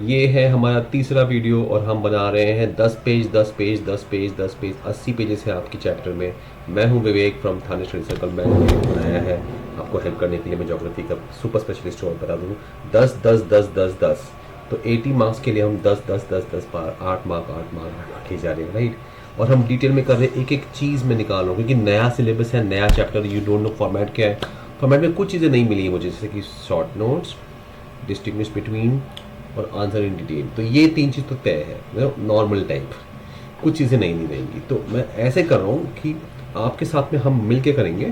ये है हमारा तीसरा वीडियो और हम बना रहे हैं 10 page 10 page 10 page 10 page 80 pages है आपकी चैप्टर में। मैं हूँ विवेक फ्रॉम थाने स्टडी सर्कल। मैंने ये बनाया है आपको हेल्प करने के लिए। मैं ज्योग्राफी का सुपर स्पेशलिस्ट हूँ और बता दूँ 10 10 10 10 10 तो 80 मार्क्स के लिए हम 10 10 10 10 बार 8 मार्क 8 मार्क रखे जा रहे हैं, राइट। और हम डिटेल में कर रहे हैं, एक एक चीज़ में निकाल रहा हूँ क्योंकि नया सिलेबस है, नया chapter, you don't know format क्या है। फॉर्मेट में कुछ चीज़ें नहीं मिली है मुझे, जैसे कि शॉर्ट नोट्स, डिस्टिंग्विश बिटवीन और आंसर इन डिटेल। तो ये तीन चीज़ तो तय है, नॉर्मल टाइप। कुछ चीज़ें नहीं दी जाएंगी। तो मैं ऐसे कर रहा हूँ कि आपके साथ में हम मिल के करेंगे।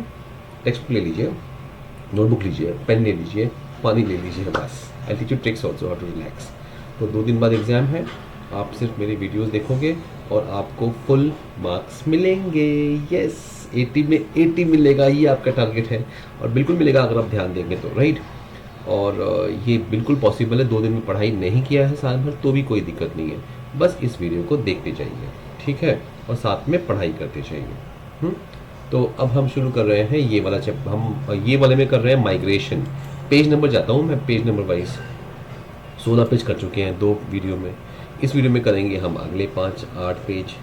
टेक्स्ट बुक ले लीजिए, नोटबुक लीजिए, पेन ले लीजिए, पानी ले लीजिए, बस। I teach you tricks also how to relax. तो 2 दिन बाद एग्ज़ाम है, आप सिर्फ मेरी वीडियोस देखोगे और आपको फुल मार्क्स मिलेंगे। यस, 80 में 80 मिलेगा, ये आपका टारगेट है और बिल्कुल मिलेगा अगर आप ध्यान देंगे तो, राइट। और ये बिल्कुल पॉसिबल है। 2 दिन में पढ़ाई नहीं किया है साल भर तो भी कोई दिक्कत नहीं है, बस इस वीडियो को देखते जाइए, ठीक है, और साथ में पढ़ाई करते जाइए। तो अब हम शुरू कर रहे हैं ये वाला चैप्टर। हम ये वाले में कर रहे हैं माइग्रेशन। पेज नंबर जाता हूँ मैं, पेज नंबर वाइज 16 पेज कर चुके हैं 2 वीडियो में। इस वीडियो में करेंगे हम अगले 5-8 पेज।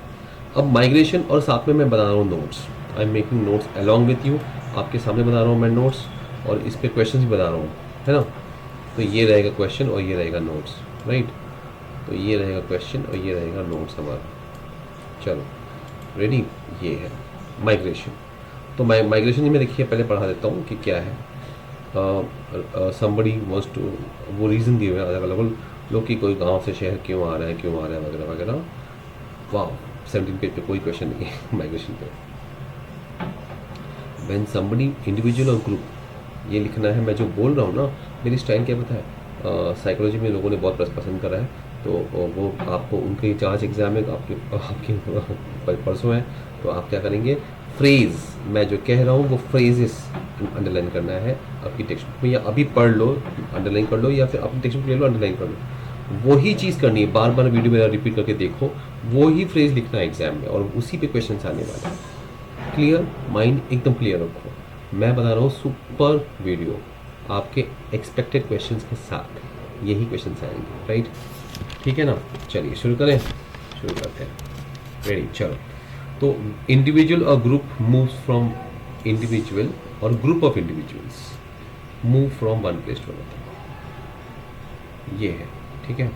अब माइग्रेशन और साथ में मैं बना रहा हूँ notes. I am making notes along with you. आपके सामने बना रहा हूँ मैं नोट्स और इस पर क्वेश्चन भी बना रहा हूँ, है ना। तो ये रहेगा क्वेश्चन और ये रहेगा नोट्स, राइट। तो ये रहेगा क्वेश्चन और ये रहेगा नोट्स हमारा। चलो रेडी। ये है माइग्रेशन। तो माइग्रेशन में देखिए, पहले पढ़ा देता हूँ कि क्या है। समबडी वांट्स टू, वो रीज़न दिए हुए अलग अलग लोग कि कोई गांव से शहर क्यों आ रहा है, क्यों आ रहा है, वगैरह वगैरह। वाह, 17 पेज पे कोई क्वेश्चन नहीं है माइग्रेशन पे। व्हेन समबडी, इंडिविजुअल और ग्रुप, ये लिखना है। मैं जो बोल रहा हूँ ना, मेरी स्टाइल क्या पता है, साइकोलॉजी में लोगों ने बहुत पसंद करा है। तो वो आपको उनके जांच एग्जाम में आपके परसों है, तो आप क्या करेंगे, फ्रेज, मैं जो कह रहा हूँ वो फ्रेजेस अंडरलाइन करना है आपकी टेक्स्ट बुक में, या अभी पढ़ लो अंडरलाइन कर लो, या फिर अपनी टेक्स्ट बुक ले लो अंडरलाइन कर लो। वही चीज़ करनी है, बार बार वीडियो मेरा रिपीट करके देखो, वो ही फ्रेज लिखना है एग्जाम में और उसी पे क्वेश्चन आने वाले हैं। क्लियर, माइंड एकदम क्लियर रखो। मैं बता रहा हूँ सुपर वीडियो आपके एक्सपेक्टेड क्वेश्चंस के साथ, यही क्वेश्चंस आएंगे, राइट। ठीक है ना। चलिए शुरू करें, शुरू करते हैं। रेडी, चलो। तो इंडिविजुअल और ग्रुप मूव्स फ्रॉम, इंडिविजुअल और group of individuals move from one place to another, ये है, ठीक है।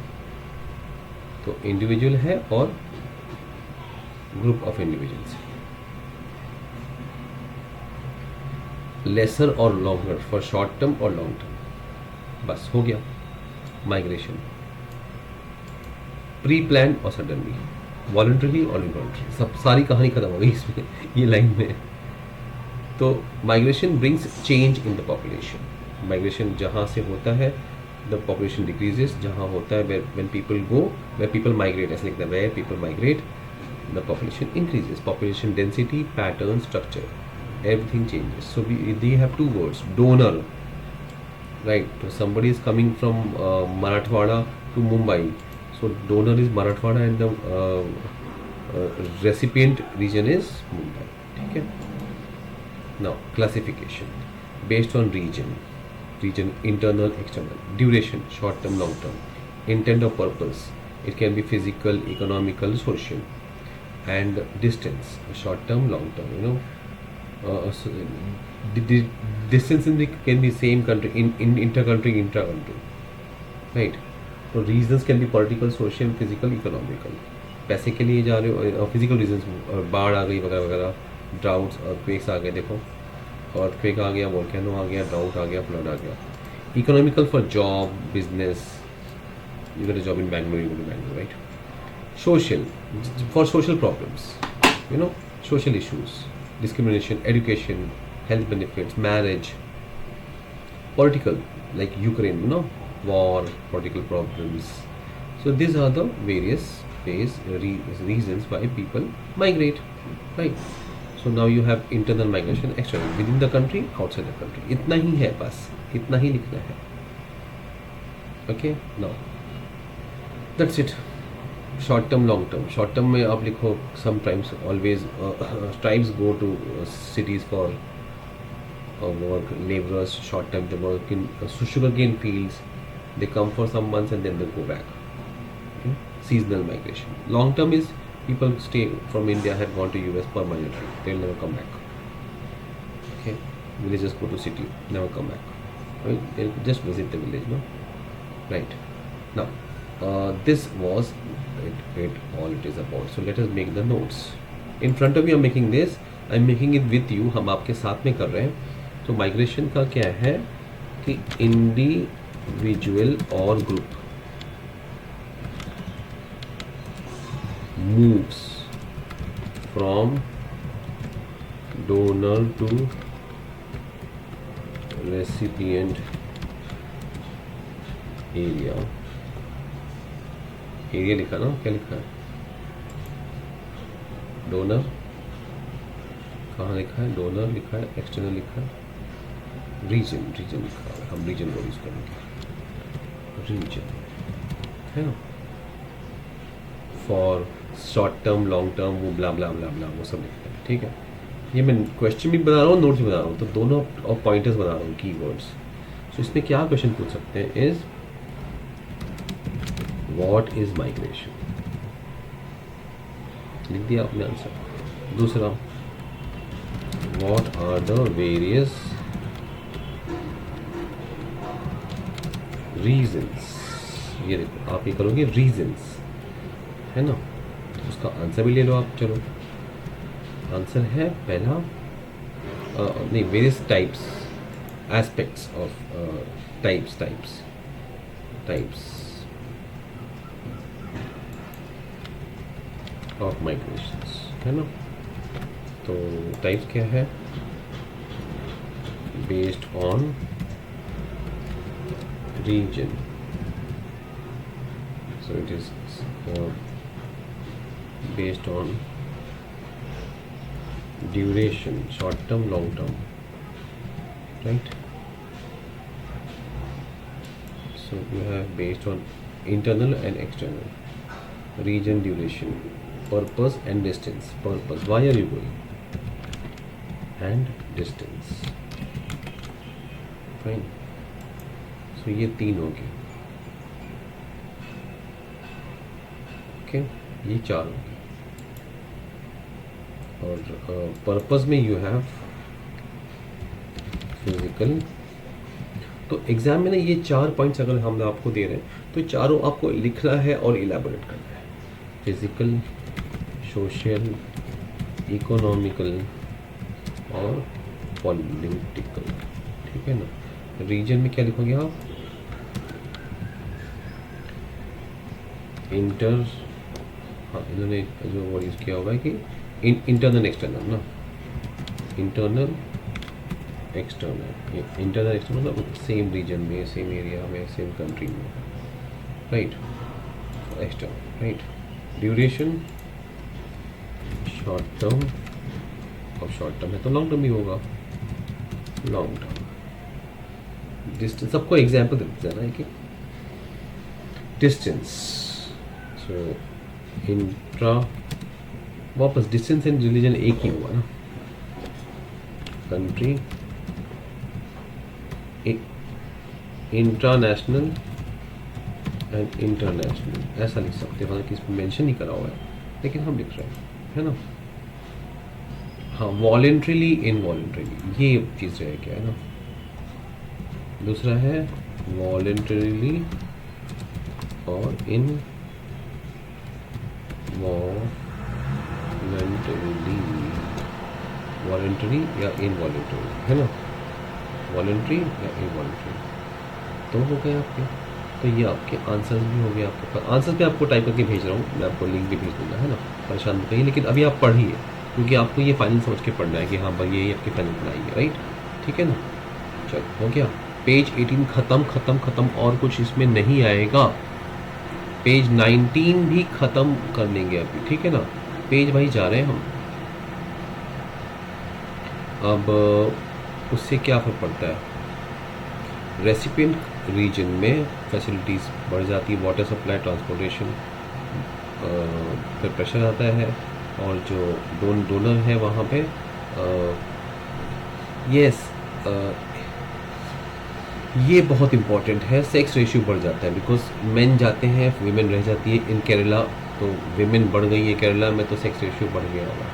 तो इंडिविजुअल है और ग्रुप ऑफ इंडिविजुअल्स। लेसर और लॉन्गर, फॉर शॉर्ट टर्म और लॉन्ग टर्म, बस हो गया माइग्रेशन। प्री प्लान और सडनली, वॉलंटरी और इनवॉलंटरी, सब सारी कहानी खत्म हो गई इसमें ये लाइन में। तो migration brings change in the population. Migration जहाँ से होता है द पॉपुलेशन डिक्रीजेस, जहाँ होता है when people go, when people migrate, ऐसे लिखना है, where people migrate the population increases. Population density, pattern, structure, everything changes. So they have 2 words, donor, right. So somebody is coming from Marathwada to Mumbai, so donor is Marathwada and the recipient region is Mumbai, ठीक है। Now classification based on region, internal, external, duration, short term, long term, intent or purpose, it can be physical, economical, social, and distance, short term, long term, you know. So the distance in the can be same country, in inter-country, intra-country, right. तो reasons can be political, social, physical, economical. पैसे के लिए जा रहे हो, physical reasons, बाढ़ आ गई वगैरह वगैरह, ड्राउट्स, अर्थक्वेक्स आ गए, देखो अर्थक्वेक आ गया, वोल्केनो आ गया, ड्राउट आ गया, फ्लड आ गया। Economical for job, business, you get a job in Bangalore, you go to Bangalore, right. Social, for social problems, you know, social issues, discrimination, education, health benefits, marriage. Political, like Ukraine, you know, war, political problems. So these are the various ways, reasons why people migrate, right. So now you have internal migration, external, within the country, outside the country. इतना ही है, बस इतना ही लिखना है। Okay, now that's it. Short term, long term. Short term में आप लिखो sometimes, always tribes go to cities for work, laborers, short time they work in sugarcane fields, they come for some months and then they go back, seasonal migration. Long term is people stay from India have gone to US permanently. They'll never come back. Okay, villagers go to city, never come back. I mean, they'll just visit the village, no? Right. Now, this was it all it is about. So let us make the notes. In front of you I'm making this. I'm making it with you. हम आपके साथ में कर रहे हैं. तो migration का क्या है कि इंडिविजुअल और group moves from donor to recipient area. Area लिखा ना, क्या लिखा है? डोनर कहाँ लिखा है? डोनर लिखा है, एक्सटर्नल लिखा है, रीजन लिखा है. हम रीजन को यूज करेंगे. रीजन है ना, for short term, long term, वो ब्ला ब्ला ब्ला ब्ला वो सब लिखते हैं. ठीक है, ये मैं क्वेश्चन भी बना रहा हूँ, नोट्स भी बना रहा हूँ, तो दोनों और पॉइंटर्स बना रहा हूँ, कीवर्ड्स. सो इसमें क्या क्वेश्चन पूछ सकते हैं? इज व्हाट इज माइग्रेशन, लिख दिया आपने आंसर. दूसरा, what are the various reasons. ये देखो, आप ये करोगे रीजंस, है ना, तो उसका आंसर भी ले लो आप. चलो, आंसर है पहला, नहीं, various types, aspects of types of migrations, है ना. तो टाइप्स क्या है? Based on reason. So it is based on duration, short term, long term, right? So you have based on internal and external, region, duration, purpose and distance. Purpose, why are you going, and distance. Fine. So ये तीन हो गए. Okay, ये चार हो गए. और purpose में यू हैव फिजिकल. तो एग्जाम में ना ये 4 पॉइंट्स अगर हम आपको दे रहे हैं तो चारों आपको लिखना है और इलेबोरेट करना है. फिजिकल, सोशल, इकोनॉमिकल और पॉलिटिकल. ठीक है ना. रीजन में क्या लिखोगे आप? इंटर, हाँ, इन्होंने जो वर्ड यूज़ किया होगा कि इंटरनल एक्सटर्नल ना, इंटरनल एक्सटर्नल सेम रीजन में, सेम एरिया में, सेम कंट्री में, right. External, right. Duration short term, और शॉर्ट टर्म है तो लॉन्ग टर्म भी होगा, लॉन्ग टर्म. डिस्टेंस, सबको एग्जाम्पल देते हैं ना कि डिस्टेंस. सो इंट्रा, वापस डिस्टेंस एंड रिलीजन एक ही हुआ ना. कंट्री, इंटरनेशनल एंड इंटरनेशनल ऐसा लिख सकते हैं, हालांकि इसमें मेंशन नहीं करा हुआ है लेकिन हम लिख रहे हैं, है ना. हाँ, वॉलेंट्रीली, इनवॉलेंट्रीली, ये चीज़ रहे क्या है ना. दूसरा है वॉलेंट्रीली और वॉलेंटरी या इनवॉलेंटरी, है ना. वॉलेंट्री या इनवॉलेंट्री तो हो गए आपके. तो ये आपके आंसर्स भी हो गए आपके पास. आंसर्स भी आपको टाइप करके भेज रहा हूँ मैं, आपको लिंक भी भेज दूँगा, है ना. परेशान मत करिए, लेकिन अभी आप पढ़िए क्योंकि आपको ये फाइनल समझ के पढ़ना है कि हाँ भाई ये आपकी फाइनल पढ़ाई है, राइट. ठीक है ना. चलो, हो गया. पेज 18 ख़त्म और कुछ इसमें नहीं आएगा. पेज 19 भी ख़त्म कर लेंगे अभी, ठीक है ना. पेज भाई जा रहे हैं हम. अब उससे क्या फ़र्क पड़ता है? रेसिपिएंट रीजन में फैसिलिटीज़ बढ़ जाती है, वाटर सप्लाई, ट्रांसपोर्टेशन, फिर प्रेशर आता है, और जो डोनर है वहाँ पे यस ये बहुत इंपॉर्टेंट है, सेक्स रेशियो बढ़ जाता है बिकॉज मेन जाते हैं वीमेन रह जाती है इन केरला, तो वीमेन बढ़ गई है केरला में तो सेक्स रेशियो बढ़ गया होगा,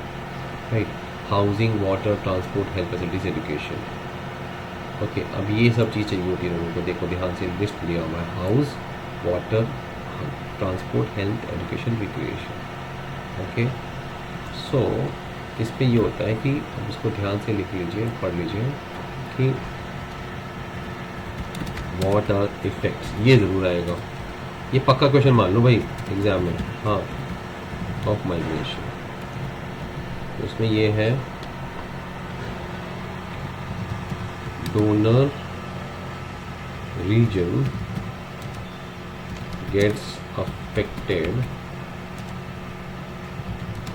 right. Housing, water, transport, health facilities, education. Okay, अब ये सब चीज़ चाहिए होती है लोगों को, देखो ध्यान से लिस्ट दिया हुआ है, house, water, transport, health, education, recreation. Okay, so इस पे ये होता है कि अब इसको ध्यान से लिख लीजिए, पढ़ लीजिए कि व्हाट आर इफेक्ट्स, ये ज़रूर आएगा, ये पक्का क्वेश्चन मान लो भाई एग्जाम में, हाँ, ऑफ माइग्रेशन। तो इसमें ये है donor region gets affected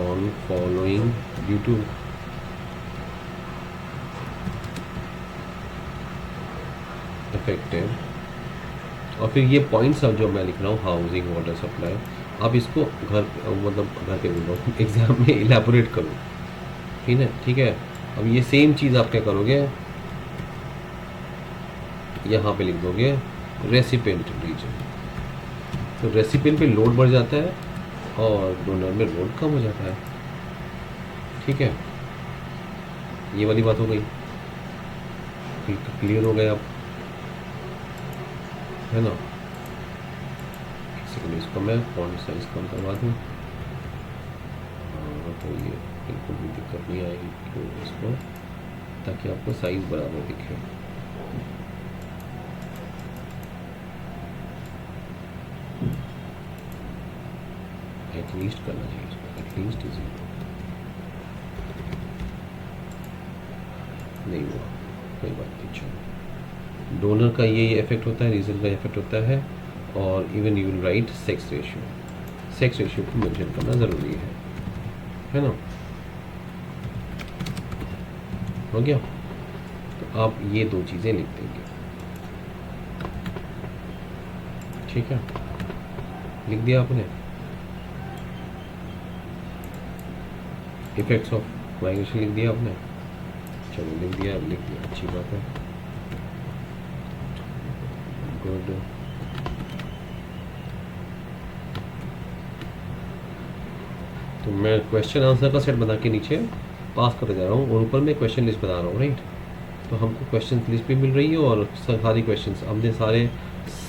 on following due to affected, और फिर ये पॉइंट्स अब जो मैं लिख रहा हूँ, हाउसिंग, वाटर सप्लाई, आप इसको घर मतलब घर पे बोल रहा हूँ एग्जाम में इलेबोरेट करो, ठीक है, ठीक है। अब ये सेम चीज़ आप क्या करोगे, यहाँ पे लिख दोगे रेसिपेंट रीजन, तो रेसिपेंट पे लोड बढ़ जाता है और डोनर में लोड कम हो जाता है, ठीक है। ये वाली बात हो गई, क्लियर हो गया अब, है ना। सेकंड इसको मैं फॉन्ट साइज कम करवा दूँ, तो ये बिल्कुल भी दिक्कत नहीं आएगी क्यों इसको, ताकि आपको साइज बराबर दिखे। एटलीस्ट करना चाहिए इसको, एटलीस्ट इजी नहीं हुआ, कोई बात नहीं, चलो। डोनर का ये इफेक्ट होता है, रीजन का इफेक्ट होता है, और even you will write sex ratio, sex ratio को मेंशन करना ज़रूरी है ना। हो गया, तो आप ये दो चीज़ें लिख देंगे, ठीक है, लिख दिया आपने। इफेक्ट्स ऑफ माइग्रेशन लिख दिया आपने, चलो लिख दिया, अच्छी बात है, गुड। तो मैं क्वेश्चन आंसर का सेट बना के नीचे पास करते जा रहा हूँ, और ऊपर मैं क्वेश्चन लिस्ट बना रहा हूँ, राइट। तो हमको क्वेश्चन लिस्ट भी मिल रही है, और सारी क्वेश्चंस हमने सारे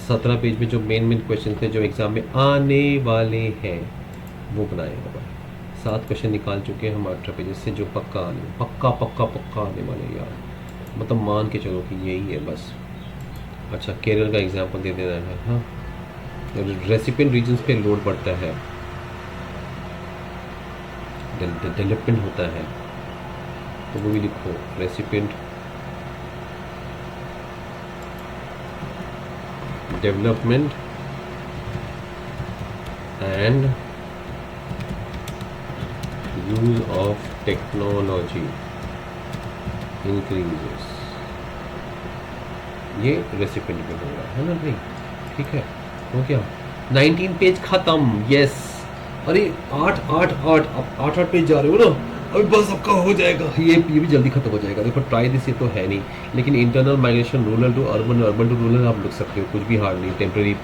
17 पेज में जो मेन क्वेश्चन थे जो एग्ज़ाम में आने वाले हैं वो बनाए हुए, 7 क्वेश्चन निकाल चुके हैं हम 18 पेजेस से, जो पक्का आने वाले यार, मतलब मान के चलो कि यही है बस। अच्छा, केरल का एग्जाम्पल दे देना है, हाँ। रेसिपिएंट रीजन्स पे लोड बढ़ता है, डेवलपमेंट होता है, तो वो भी लिखो, recipient development and use of technology increases, ये रेसिपिएंट पे हो रहा है ना भाई, ठीक है, हो गया। 19 पेज खत्म, यस। अरे 8 पेज जा रहे हो ना, अभी बस आपका हो जाएगा, ये भी जल्दी खत्म हो जाएगा। देखो ट्राई दिस, ये तो है नहीं, लेकिन internal migration, rural to urban, urban to rural आप लिख सकते हो, कुछ भी हार्ड नहीं, टेम्प्रेरी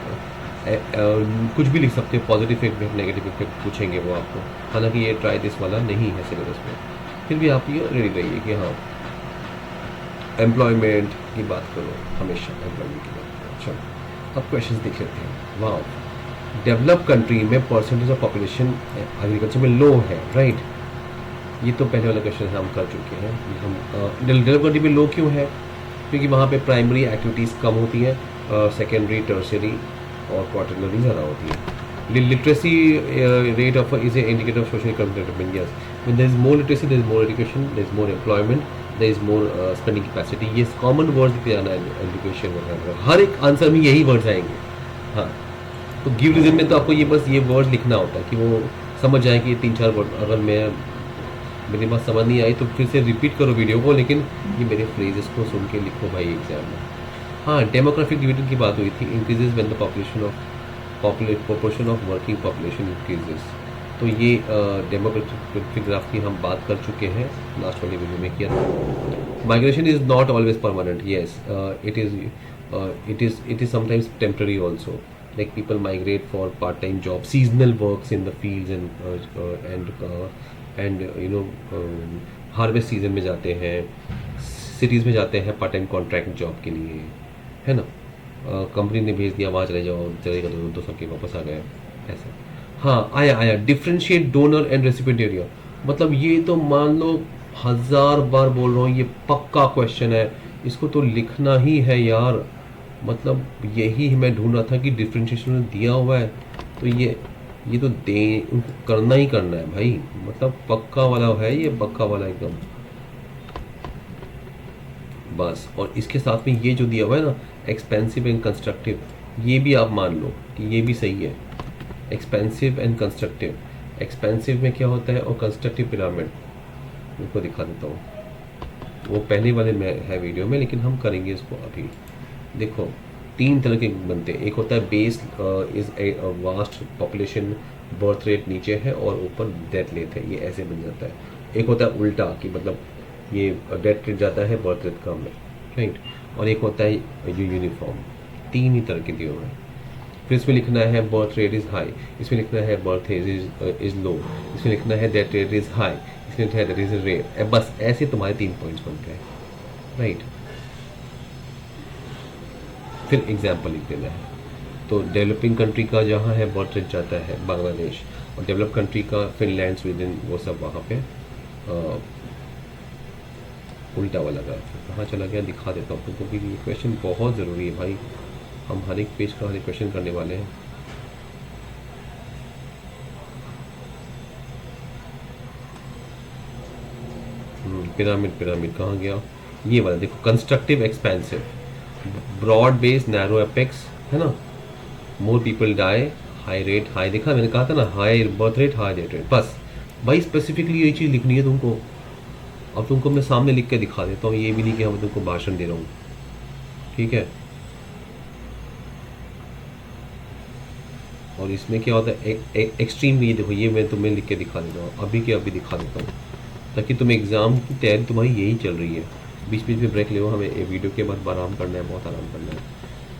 कुछ भी लिख सकते हो, पॉजिटिव इफेक्ट, नेगेटिव इफेक्ट पूछेंगे वो आपको, हालांकि ये ट्राई दिस वाला नहीं है सिलेबस में, फिर भी आप ये रेडी रहिए कि हाँ एम्प्लॉयमेंट की बात करो, हमेशा एम्प्लॉयमेंट की बात करो। चलो अब क्वेश्चन देख लेते हैं। वाह, डेवलप कंट्री में परसेंटेज ऑफ पॉपुलेशन एग्रीकल्चर में लो है, राइट। ये तो पहले वाला क्वेश्चन हम कर चुके हैं, हम डेवलप कंट्री में लो क्यों है, क्योंकि वहाँ पे प्राइमरी एक्टिविटीज़ कम होती है, सेकेंडरी, टर्शियरी और क्वार्टरनरी ज़्यादा होती है। Literacy rate of is a indicator of social economic development, yes. When there is more literacy, there is more education, there is more employment, there is more spending capacity, ये common words दिखे जाना है education वगैरह, हर एक answer में यही words आएंगे, हाँ। तो गिव रीजन में तो आपको ये बस ये वर्ड लिखना होता है कि वो समझ जाए कि ये 3-4 वर्ड, अगर मेरी बात समझ नहीं आई तो फिर से रिपीट करो वीडियो को, लेकिन ये मेरे फ्रेजेस को सुन के लिखो भाई एग्जाम में। हाँ, डेमोग्राफिक डिविडेंड की बात हुई थी, increases when the proportion of working population increases, तो ये डेमोग्राफिक ग्राफ की हम बात कर चुके हैं, लास्ट वाली वीडियो में किया था। Migration is not always permanent, yes it is it is sometimes temporary also, like people migrate for part-time jobs, seasonal works in the fields, and harvest season में जाते हैं, सिटीज़ में जाते हैं पार्ट टाइम कॉन्ट्रैक्ट जॉब के लिए, है ना। कंपनी ने भेज दिया, वहाँ चले जाओ, चलेगा दो सबके वापस आ गए, ऐसा। हाँ, आया आया differentiate donor and recipient area, मतलब ये तो मान लो 1000 बार बोल रहा हूँ, ये पक्का क्वेश्चन है, इसको तो लिखना ही है यार। मतलब यही मैं ढूंढ रहा था कि डिफ्रेंशिएशन दिया हुआ है, तो ये तो दे उनको करना ही करना है भाई, मतलब पक्का वाला है ये, पक्का वाला एकदम बस। और इसके साथ में ये जो दिया हुआ है ना, एक्सपेंसिव एंड कंस्ट्रक्टिव, ये भी आप मान लो कि ये भी सही है। एक्सपेंसिव एंड कंस्ट्रक्टिव, एक्सपेंसिव में क्या होता है और कंस्ट्रक्टिव पिरामिड, उनको दिखा देता हूँ, वो पहले वाले में है वीडियो में, लेकिन हम करेंगे इसको अभी। देखो 3 तरह के बनते हैं, एक होता है base is a vast population, birth rate नीचे है और ऊपर डेथ रेट है, ये ऐसे बन जाता है। एक होता है उल्टा कि मतलब ये डेथ रेट जाता है, बर्थ रेट कम है, राइट। और एक होता है ये यूनिफॉर्म, 3 ही तरह के दिए हुए हैं। फिर इसमें लिखना है बर्थ रेट इज़ हाई, इसमें लिखना है बर्थ एज इज लो, इसमें लिखना है डेथ रेट इज़ हाई, इसमें लिखना है डेथ इज रेट, बस ऐसे तुम्हारे 3 पॉइंट्स बनते हैं, राइट। फिर एग्जाम्पल लिख देना है। तो डेवलपिंग कंट्री का जहाँ है बर्थ रेट जाता है बांग्लादेश, और डेवलप कंट्री का फिनलैंड, स्वीडन, वो सब वहाँ पे उल्टा वाला ग्राफ कहाँ चला गया, दिखा देता हूँ तुमको, क्योंकि ये क्वेश्चन बहुत ज़रूरी है भाई, हम हर एक पेज का हर एक क्वेश्चन करने वाले हैं। पिरामिड पिरामिड कहाँ गया, ये वाला देखो, constructive expansive, broad base narrow apex, है ना, more people die, high rate high, देखा मैंने कहा था ना, high birth rate high death rate, बस भाई स्पेसिफिकली यही चीज़ लिखनी है तुमको। अब तुमको मैं सामने लिख के दिखा देता हूँ, ये भी नहीं कि हम तुमको भाषण दे रहा हूँ, ठीक है। और इसमें क्या होता है एक्सट्रीम, ये देखो, ये मैं तुम्हें लिख के दिखा देता हूँ, अभी के अभी दिखा देता हूँ, ताकि तुम एग्ज़ाम की तैयारी तुम्हारी यही चल रही है। बीच बीच में ब्रेक ले, हमें ये वीडियो के बाद आराम करना है, बहुत आराम करना है।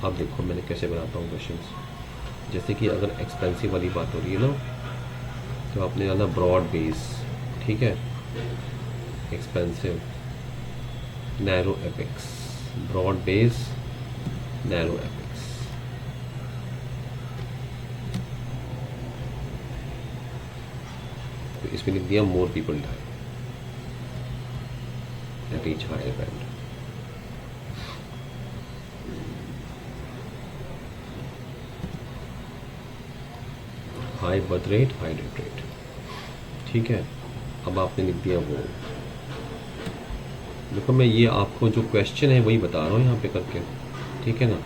अब देखो मैंने कैसे बनाता हूँ क्वेश्चंस। जैसे कि अगर एक्सपेंसिव वाली बात हो रही है ना, तो आपने जाना ब्रॉड बेस, ठीक है, expansive narrow apex, broad base narrow apex, तो इसमें लिख दिया more people die at each higher band. High birth rate high death rate, ठीक है। अब आपने लिख दिया वो, देखो मैं ये आपको जो क्वेश्चन है वही बता रहा हूँ यहाँ पे करके, ठीक है ना।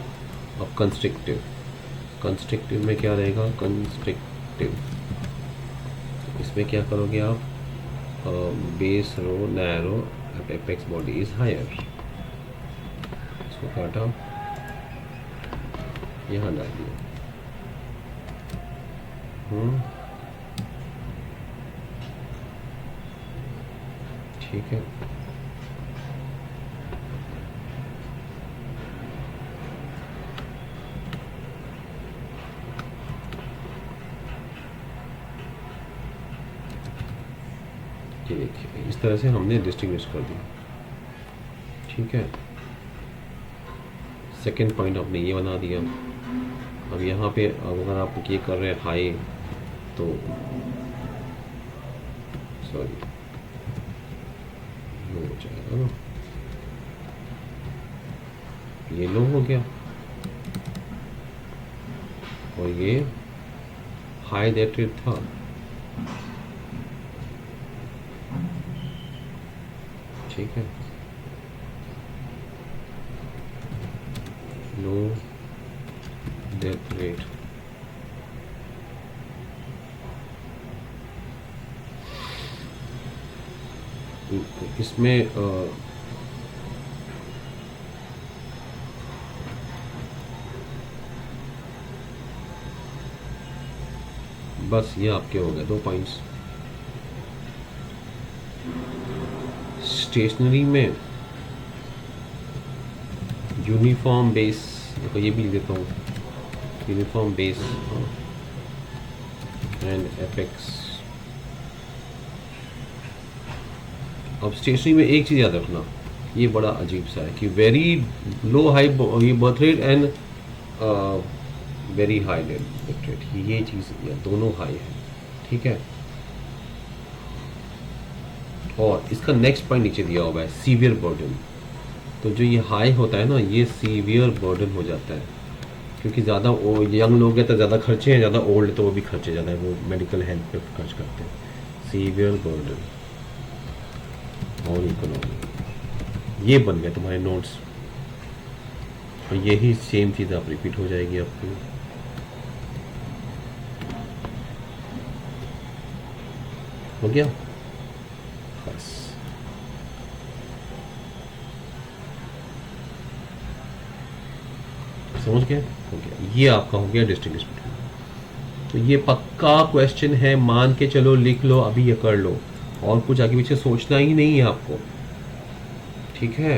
अब कंस्ट्रक्टिव, कंस्ट्रक्टिव में क्या रहेगा, कंस्ट्रक्टिव, इसमें क्या करोगे आप, base row narrow apex body is higher, इसको काटा, यहाँ डाल दिया, ठीक है। ये देखिए इस तरह से हमने डिस्टिंग्विश कर दिया, ठीक है। सेकंड पॉइंट आपने ये बना दिया। अब यहाँ पे अगर आप ये कर रहे हैं हाई, तो सॉरी लो हो जाएगा ना, ये लो हो गया, और ये हाई डेथ रेट था, ठीक है, लो डेथ रेट, इसमें बस ये आपके हो गए 2 पॉइंट्स। स्टेशनरी में यूनिफॉर्म बेस देखो ये भी लिख देता हूँ, यूनिफॉर्म बेस एंड एपेक्स। अब स्टेशनरी में एक चीज़ याद रखना, ये बड़ा अजीब सा है कि वेरी लो हाई ये birth rate and very high death rate, ये चीज़ दोनों हाई है, ठीक है। और इसका नेक्स्ट पॉइंट नीचे दिया हुआ है सीवियर बर्डन। तो जो ये हाई होता है ना, ये सीवियर बर्डन हो जाता है, क्योंकि ज़्यादा यंग लोग हैं तो ज़्यादा खर्चे हैं, ज़्यादा ओल्ड तो वो भी खर्चे ज़्यादा है, वो मेडिकल हेल्थ पे खर्च करते हैं। सीवियर बर्डन और इकोनॉमी, ये बन गए तुम्हारे नोट्स, और यही सेम चीज़ आप रिपीट हो जाएगी आपकी। हो गया बस। समझ गए? हो गया, ये आपका हो गया डिस्टिंग्विश बिटवीन। तो ये पक्का क्वेश्चन है, मान के चलो, लिख लो अभी, ये कर लो, और कुछ आगे पीछे सोचना ही नहीं है आपको, ठीक है।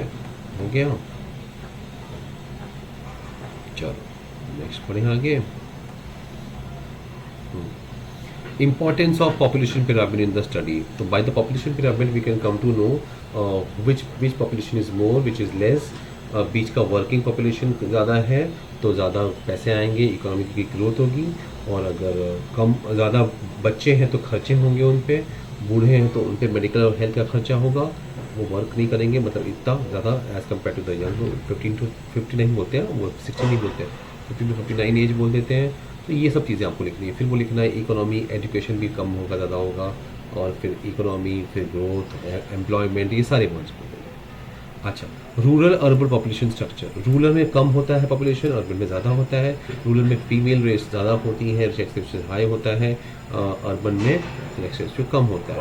हो गया, चलो नेक्स्ट पढ़ें आगे। Importance of population pyramid in the study. So by the population pyramid we can come to know which population is more, which is less. बीच का वर्किंग पॉपुलेशन ज़्यादा है तो ज़्यादा पैसे आएंगे, इकोनॉमी की ग्रोथ होगी, और अगर कम ज़्यादा बच्चे हैं तो खर्चे होंगे उन पे, बूढ़े हैं तो उन पे मेडिकल और हेल्थ का खर्चा होगा, वो वर्क नहीं करेंगे, मतलब इतना ज़्यादा as compare to the young. 15 to 50 नहीं बोलते हैं वो, 60 नहीं बोलते हैं, 15 to 59 एज बोल देते हैं। तो ये सब चीज़ें आपको लिखनी है। फिर वो लिखना है इकोनॉमी, एजुकेशन भी कम होगा, ज़्यादा होगा, और फिर इकोनॉमी, फिर ग्रोथ, एम्प्लॉयमेंट, ये सारे वर्ड्स बोलेंगे। अच्छा, rural urban population structure. Rural में कम होता है पॉपुलेशन, अर्बन में ज़्यादा होता है। रूरल में फीमेल रेस ज़्यादा होती है, सेक्स रेशियो हाई होता है, अर्बन में सेक्स रेशियो कम होता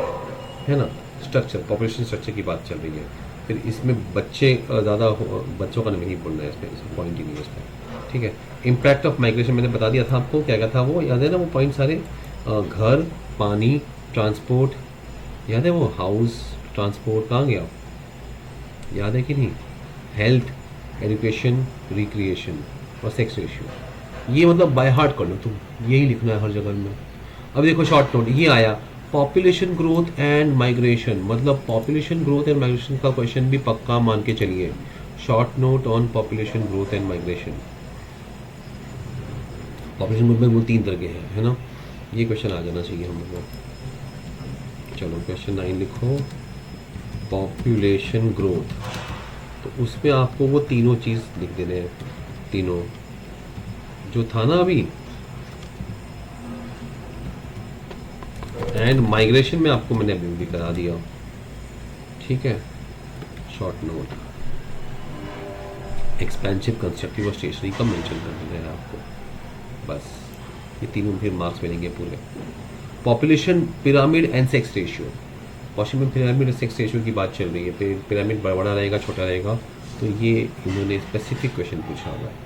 है ना। स्ट्रक्चर, पॉपुलेशन स्ट्रक्चर की बात चल रही है। फिर इसमें बच्चे ज़्यादा, बच्चों का नहीं बोलना है इसमें, पॉइंट ही नहीं है इसमें, ठीक है। इम्पैक्ट ऑफ माइग्रेशन मैंने बता दिया था आपको, क्या क्या था वो याद है ना, वो पॉइंट सारे, घर, पानी, ट्रांसपोर्ट, याद है वो, हाउस, ट्रांसपोर्ट, कहाँ गया, याद है कि नहीं, हेल्थ, एजुकेशन, रिक्रिएशन और सेक्स रेशियो। ये मतलब बाय हार्ट कर लो तुम, यही लिखना है हर जगह में। अब देखो शॉर्ट नोट ये आया, पॉपुलेशन ग्रोथ एंड माइग्रेशन, मतलब पॉपुलेशन ग्रोथ एंड माइग्रेशन का क्वेश्चन भी पक्का मान के चलिए। Short note on population growth and migration. Population growth में वो 3 तरह के हैं, है ना, ये क्वेश्चन आ जाना चाहिए हम लोग को। चलो क्वेश्चन 9 लिखो, पॉपुलेशन ग्रोथ। तो उसमें आपको वो तीनों चीज़ लिख देने हैं, तीनों जो था ना अभी। एंड माइग्रेशन में आपको मैंने अभी भी करा दिया, ठीक है। शॉर्ट नोट, एक्सपेंसिव, कंस्ट्रक्टिव और स्टेशनरी का मेंशन कर देना है आपको, बस ये तीनों फिर मार्क्स मिलेंगे पूरे। Population pyramid and sex ratio. Question में पिरामिड और सेक्स रेशियो की बात चल रही है, पिरामिड बड़ा रहेगा छोटा रहेगा, तो ये इन्होंने स्पेसिफिक क्वेश्चन पूछा हुआ है।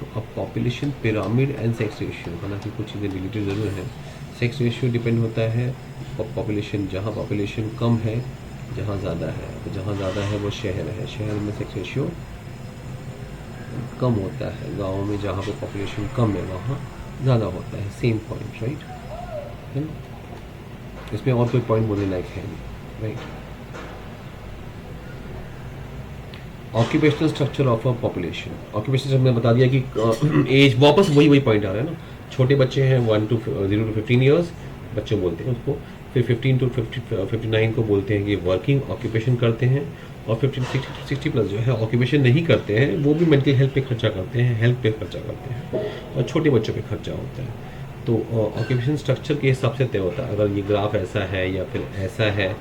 तो अब population pyramid and sex ratio, हालांकि कुछ चीज़ें रिलेटेड ज़रूर है। सेक्स रेशियो डिपेंड होता है पॉपुलेशन, जहाँ पॉपुलेशन कम है, जहाँ ज़्यादा है, तो जहाँ ज़्यादा है वो शहर है, शहर में सेक्स रेशियो कम होता है, गाँव में जहाँ पे पॉपुलेशन कम है वहाँ ज़्यादा होता है। सेम पॉइंट, राइट, है ना, इसमें और कोई पॉइंट बोलने लायक है नहीं, right. Occupational structure of a population. Occupation हमने बता दिया कि एज, वापस वही पॉइंट आ रहा है ना, छोटे बच्चे हैं 0 to 15 ईयर्स बच्चे बोलते हैं उसको, फिर 15 to 59 को बोलते हैं कि वर्किंग ऑक्यूपेशन करते हैं, और 60 प्लस जो है ऑक्यूपेशन नहीं करते हैं, वो भी मेंटल हेल्थ पे खर्चा करते हैं, हेल्थ पे खर्चा करते हैं, और छोटे बच्चों पे खर्चा होता है। तो ऑक्यूपेशन स्ट्रक्चर के हिसाब से तय होता है, अगर ये ग्राफ ऐसा है या फिर ऐसा है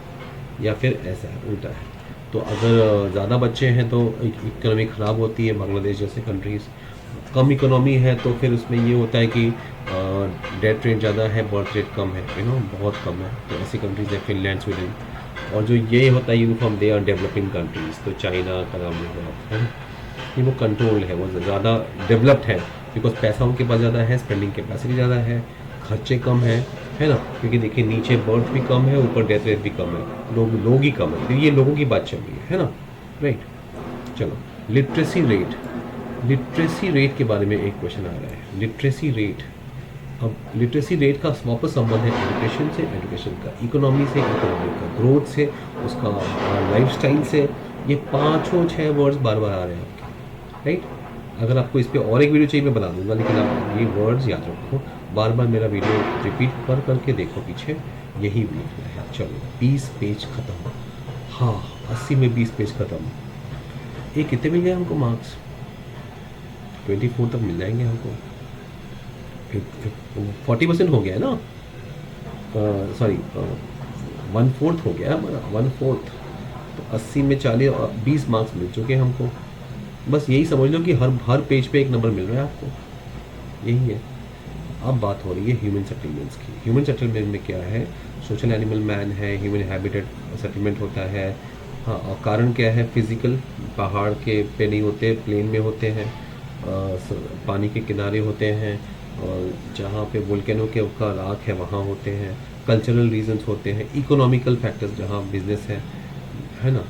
या फिर ऐसा है, उल्टा है। तो अगर ज़्यादा बच्चे हैं तो इकोनॉमी ख़राब होती है, बांग्लादेश जैसे कंट्रीज़। कम इकोनॉमी है तो फिर उसमें ये होता है कि डेथ रेट ज़्यादा है, बर्थ रेट कम है, बहुत कम है, तो ऐसी कंट्रीज़ है फिनलैंड, स्वीडन। और जो ये होता है uniform, they are developing countries, तो चाइना का नाम है, ये वो कंट्रोल्ड है, वो ज़्यादा डेवलप्ड है, बिकॉज पैसा उनके पास ज़्यादा है, स्पेंडिंग कैपेसिटी ज़्यादा है, खर्चे कम है ना, क्योंकि देखिए नीचे बर्थ भी कम है, ऊपर डेथ रेट भी कम है, लोग ही कम है, तो ये लोगों की बात चल रही है ना, राइट। चलो लिटरेसी रेट, लिटरेसी रेट के बारे में एक क्वेश्चन आ रहा है, लिटरेसी रेट। अब लिटरेसी रेट का वापस संबंध है एजुकेशन से, एजुकेशन का इकोनॉमी से, इकोनॉमी का ग्रोथ से, उसका लाइफस्टाइल से। ये 5-6 वर्ड्स बार बार आ रहे हैं आपके, राइट। अगर आपको इस पर और एक वीडियो चाहिए मैं बना दूंगा, लेकिन आप ये वर्ड्स याद रखो, बार बार मेरा वीडियो रिपीट कर करके देखो पीछे, यही लिखना है। चलो 20 पेज खत्म। हाँ 80 में 20 पेज खत्म। ये कितने मिल गए हमको मार्क्स? 24 तक मिल जाएंगे हमको। 40% हो गया है ना, सॉरी 1/4 हो गया हमारा, 1/4। तो 80 में 40 और 20 मार्क्स मिल चुके हैं हमको। बस यही समझ लो कि हर पेज पे एक नंबर मिल रहा है आपको, यही है। अब बात हो रही है ह्यूमन सेटलमेंट्स की। ह्यूमन सेटलमेंट में क्या है? सोशल एनिमल मैन है, ह्यूमन हैबिटेट सेटलमेंट होता है। हाँ, और कारण क्या है? फिजिकल, पहाड़ के पे नहीं होते, प्लेन में होते हैं, पानी के किनारे होते हैं, और जहाँ पे वोल्केनो के का राख है वहाँ होते हैं। कल्चरल रीजंस होते हैं, इकोनॉमिकल फैक्टर्स जहाँ बिजनेस है ना,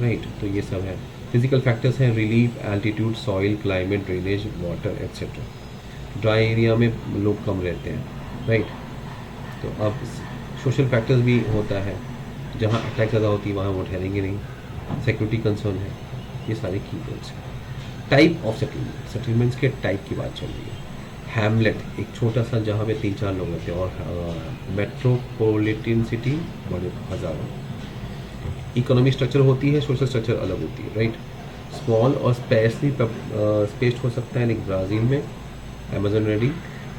राइट। तो ये सब है। फिजिकल फैक्टर्स हैं relief, altitude, soil, climate, drainage, water etcetera. Dry area में लोग कम रहते हैं, राइट। तो अब सोशल फैक्टर्स भी होता है, जहाँ अटैक ज़्यादा होती है वहाँ वो ठहरेंगे नहीं। सिक्योरिटी कंसर्न है, ये सारे की वर्ड्स हैं। टाइप ऑफ सेटलमेंट, सेटलमेंट्स के टाइप की बात चल रही है। हैमलेट, एक छोटा सा जहाँ पे 3-4 लोग रहते हैं, और मेट्रोपॉलिटन सिटी बड़े हज़ारों। इकोनॉमी स्ट्रक्चर होती है, सोशल स्ट्रक्चर अलग होती है, राइट। स्मॉल और स्पेसली स्पेस्ड हो सकता है, लाइक ब्राज़ील में अमेजन रेडी,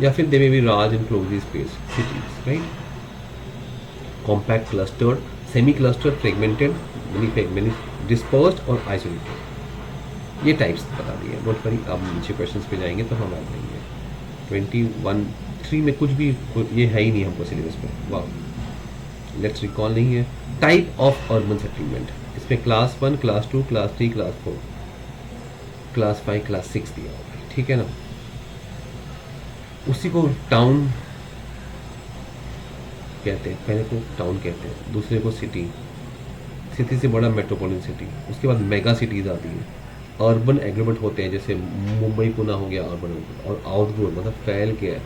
या फिर they may be large in closely space cities, right. Compact, clustered, semi clustered, fragmented, mini dispersed और आइसोलेटेड। ये टाइप्स बता दिए, नोट करी। अब नीचे क्वेश्चंस पे जाएंगे तो हम आ जाएंगे। 21-3 में कुछ भी ये है ही नहीं हमको सिलेबस में, वाह। लेट्स रिकॉल नहीं है। टाइप ऑफ अर्बन सेटलमेंट, इसमें class 1, class 2, class 3, class 4, class 5, class 6 दिया हुआ है, ठीक है ना। उसी को टाउन कहते हैं, पहले को टाउन कहते हैं, दूसरे को सिटी, सिटी से बड़ा मेट्रोपॉलिटन सिटी, उसके बाद मेगा सिटीज़ आती हैं। अर्बन एग्रीमेंट होते हैं, जैसे मुंबई पुणे हो गया अर्बन, और आउटडोर मतलब फैल के है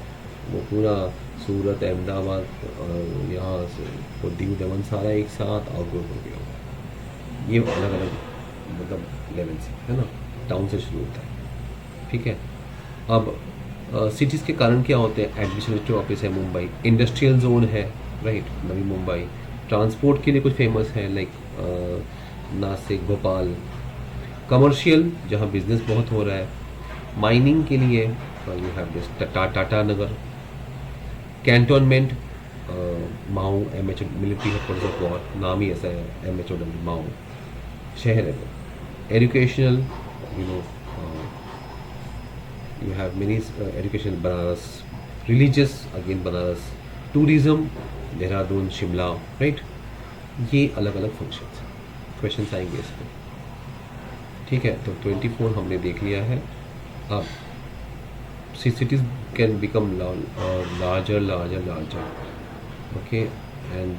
वो पूरा, सूरत, अहमदाबाद और यहाँ से वो दीव दमन सारा एक साथ आउटडोर हो गया होगा। ये अलग अलग मतलब लेवल से है ना, टाउन से शुरू होता है, ठीक है। अब सिटीज़ के कारण क्या होते हैं? एडमिनिस्ट्रेटिव ऑफिस है मुंबई, इंडस्ट्रियल जोन है, राइट, नवी मुंबई। ट्रांसपोर्ट के लिए कुछ फेमस है, लाइक नासिक, भोपाल। कमर्शियल, जहाँ बिजनेस बहुत हो रहा है। माइनिंग के लिए you have this Tata Nagar. Cantonment, माऊ, MHO military headquarters of war, नाम ही ऐसा है, MHO माऊ शहर है वो। Educational, you know you have many education, Banaras. Religious, again Banaras. Tourism, Dehradun, Shimla, right. ये अलग अलग फंक्शंस क्वेश्चन आएंगे इस पर, ठीक है। तो 24 हमने देख लिया है। अब cities can become larger, okay, and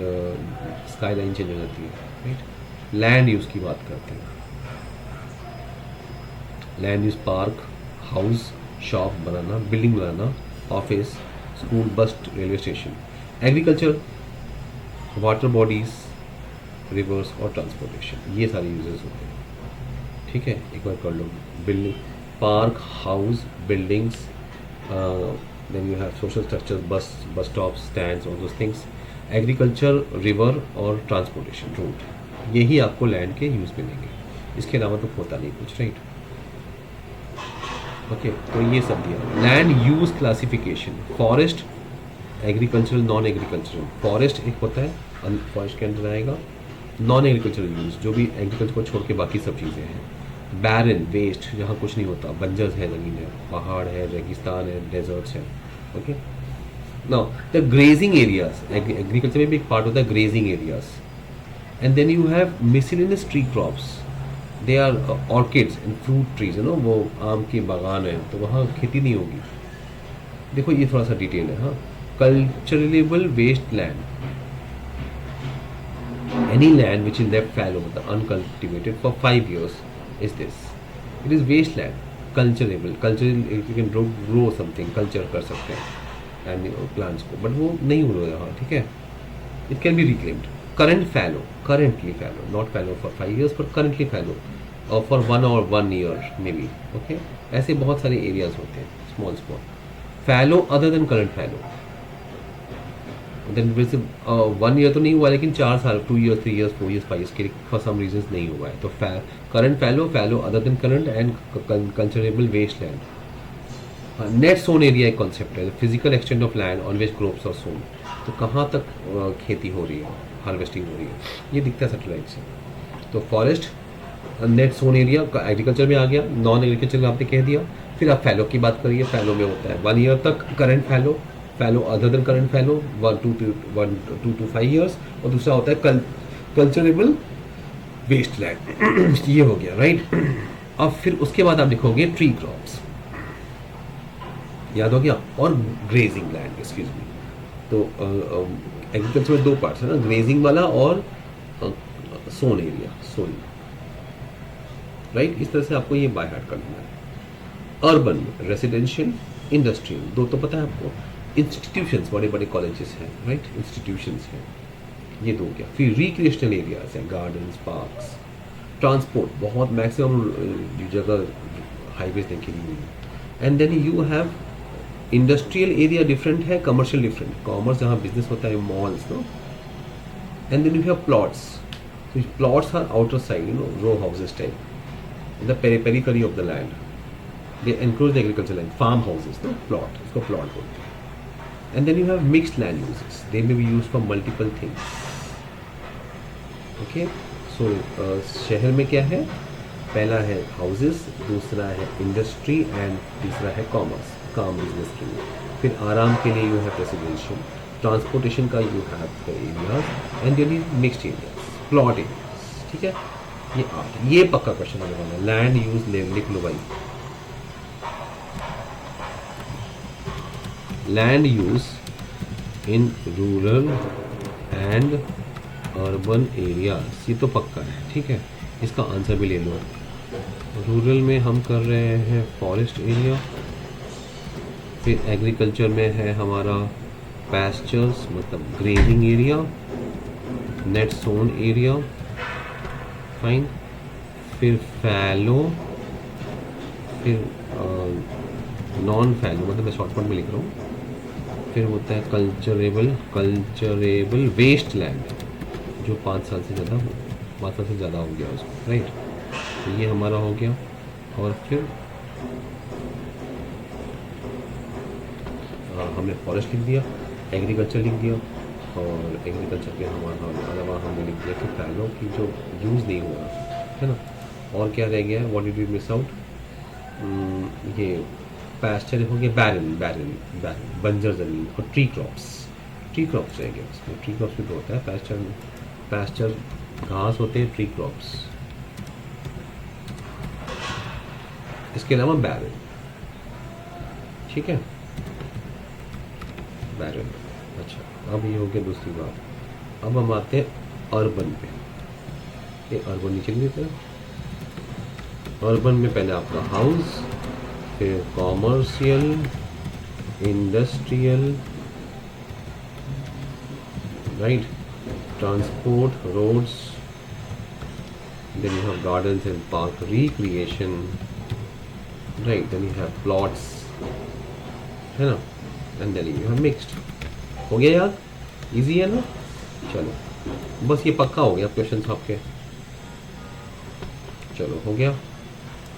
sky line change हो जाती है, राइट। लैंड यूज़ की बात करते हैं। Land use, park, house, shop बनाना, बिल्डिंग बनाना, office, school, bus, railway station. Agriculture, water bodies, rivers और ट्रांसपोर्टेशन, ये सारे यूजेस होते हैं, ठीक है। एक बार कर लो। Building, park, house, buildings, then you have social structure, bus stop, stands, all those things. Agriculture, river और ट्रांसपोर्टेशन, रोड, यही आपको लैंड के यूज़ मिलेंगे, इसके अलावा तो होता नहीं कुछ, राइट। ओके, तो ये सब दिया। Land use classification, forest, agricultural, non agricultural. Forest एक होता है, फॉरेस्ट के अंदर आएगा। नॉन एग्रीकल्चरल यूज, जो भी एग्रीकल्चर को छोड़ के बाकी सब चीज़ें हैं। बैरन, वेस्ट, जहाँ कुछ नहीं होता, बंजर्स है ज़मीन है, पहाड़ है, रेगिस्तान है, डेजर्ट्स है, okay. Now the grazing areas, agriculture में भी एक पार्ट होता है grazing areas. And then you have miscellaneous tree crops, they are orchids and fruit trees, है ना, वो आम के बागान है, तो वहाँ खेती नहीं होगी। देखो ये थोड़ा सा डिटेल है, हाँ। Culturable waste land, any land which is left fallow, मतलब uncultivated for 5 years is this, it is waste land. Culturable, cultural you can grow something, culture कर सकते हैं एंड प्लांट्स को, बट वो नहीं हो रहा, ठीक है। It can be reclaimed. Current fallow, currently fallow, not fallow for 5 years but currently fallow और for 1 year may be, okay. ऐसे बहुत सारे एरियाज होते हैं small small. Fallow other than current fallow, then वैसे 1 year तो नहीं हुआ, लेकिन 4 साल 2 years 3 years 4 years 5 years के फॉर सम रीजन नहीं हुआ है। तो current fallow, fallow other than current and culturable waste land. Net sown area एक कॉन्सेप्ट है, physical extent of land on which crops are sown. तो कहाँ तक खेती हो रही है, हार्वेस्टिंग हो रही है, ये दिखता है सैटेलाइट से। तो forest net sown area agriculture में आ गया, नॉन एग्रीकल्चर में आपने कह दिया। फिर आप फैलो की बात करिए, फैलो में होता है 1 year तक current fallow, fallow other than current fallow 2 to 5 years, और दूसरा होता है कल्चरेबल वेस्ट लैंड। ये हो गया, राइट। अब फिर उसके बाद आप लिखोगे ट्री क्रॉप्स, याद हो गया, और ग्रेजिंग लैंड, एक्सक्यूज मी। तो एग्रीकल्चर में 2 पार्ट्स है ना, ग्रेजिंग वाला और सोन एरिया, सोन, राइट। इस तरह से आपको ये बाय हार्ट कर लेना है। अर्बन में रेसिडेंशियल, इंडस्ट्रियल, 2 तो पता है आपको। इंस्टीट्यूशंस, बड़े बड़े कॉलेजेस हैं, राइट, इंस्टीट्यूशंस हैं, ये 2 क्या। फिर रिक्रिएशनल एरियाज हैं, गार्डन्स, पार्क्स। ट्रांसपोर्ट, बहुत मैक्सिमम जगह हाईवेज देखी हुई है। And then you have industrial area different है, कमर्शियल डिफरेंट। कॉमर्स जहाँ बिजनेस होता है, malls, no. And then you have plots, so plots are outer side, you know, row houses type, in the periphery of the land. They enclose the agricultural land, farm houses, no, plot, इसको plot बोलते हैं. And then you have mixed land uses. They may be used for multiple things. Okay, so शहर में क्या है? पहला है houses, दूसरा है industry and तीसरा है commerce, काम business के लिए. फिर आराम के लिए you have residential, transportation का you have the areas, and then mixed areas. Plot areas, ठीक है। ये 8, ये पक्का क्वेश्चन आने वाला है। लैंड यूज लिख लो भाई, land use in rural and urban areas, ये तो पक्का है, ठीक है। इसका आंसर भी ले लो। रूरल में हम कर रहे हैं फॉरेस्ट एरिया, फिर एग्रीकल्चर में है हमारा पैस्चर्स, मतलब grazing area, net sown area, fine. फिर फैलो, फिर नॉन फैलो, मतलब मैं शॉर्ट फॉर्म में लिख रहा हूँ। फिर होता है कल्चरेबल वेस्ट लैंड, जो 5 साल से ज़्यादा हो गया उसको, राइट। तो ये हमारा हो गया। और फिर हमने फॉरेस्ट लिख दिया, एग्रीकल्चर लिख दिया, और एग्रीकल्चर के अलावा हमने लिख दिया कि फैलो की जो यूज़ नहीं हो रहा है ना। और क्या रह गया, what did we miss out, ये पैस्चर हो गया, बैरन बंजर ज़मीन, और ट्री क्रॉप्स रह गया उसमें। ट्री क्रॉप्स भी तो होता है, पैस्चर घास होते हैं, ट्री क्रॉप्स। इसके अलावा बैरन, ठीक है, बैरन। अच्छा, अब ये हो गया दूसरी बात। अब हम आते हैं अर्बन पे। ये अर्बन नीचे नहीं देते, अर्बन में पहले आपका हाउस, फिर commercial, industrial, right, transport, roads, then you have gardens and park, recreation, right, then you have plots, है ना, and then you have mixed. हो गया यार, इजी है ना। चलो बस ये पक्का हो गया क्वेश्चन आपके। चलो हो गया।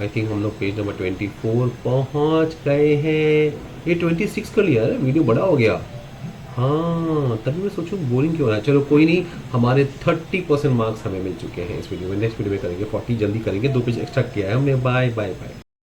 आई थिंक हम लोग पेज नंबर 24 पहुंच गए हैं। ये 26 कर लिया है, वीडियो बड़ा हो गया। हाँ, तभी मैं सोचूं बोरिंग क्यों हो रहा है। चलो कोई नहीं, हमारे 30% मार्क्स हमें मिल चुके हैं इस वीडियो में। नेक्स्ट वीडियो में करेंगे 40, जल्दी करेंगे। 2 पेज एक्स्ट्रा किया है हमने। Bye bye bye.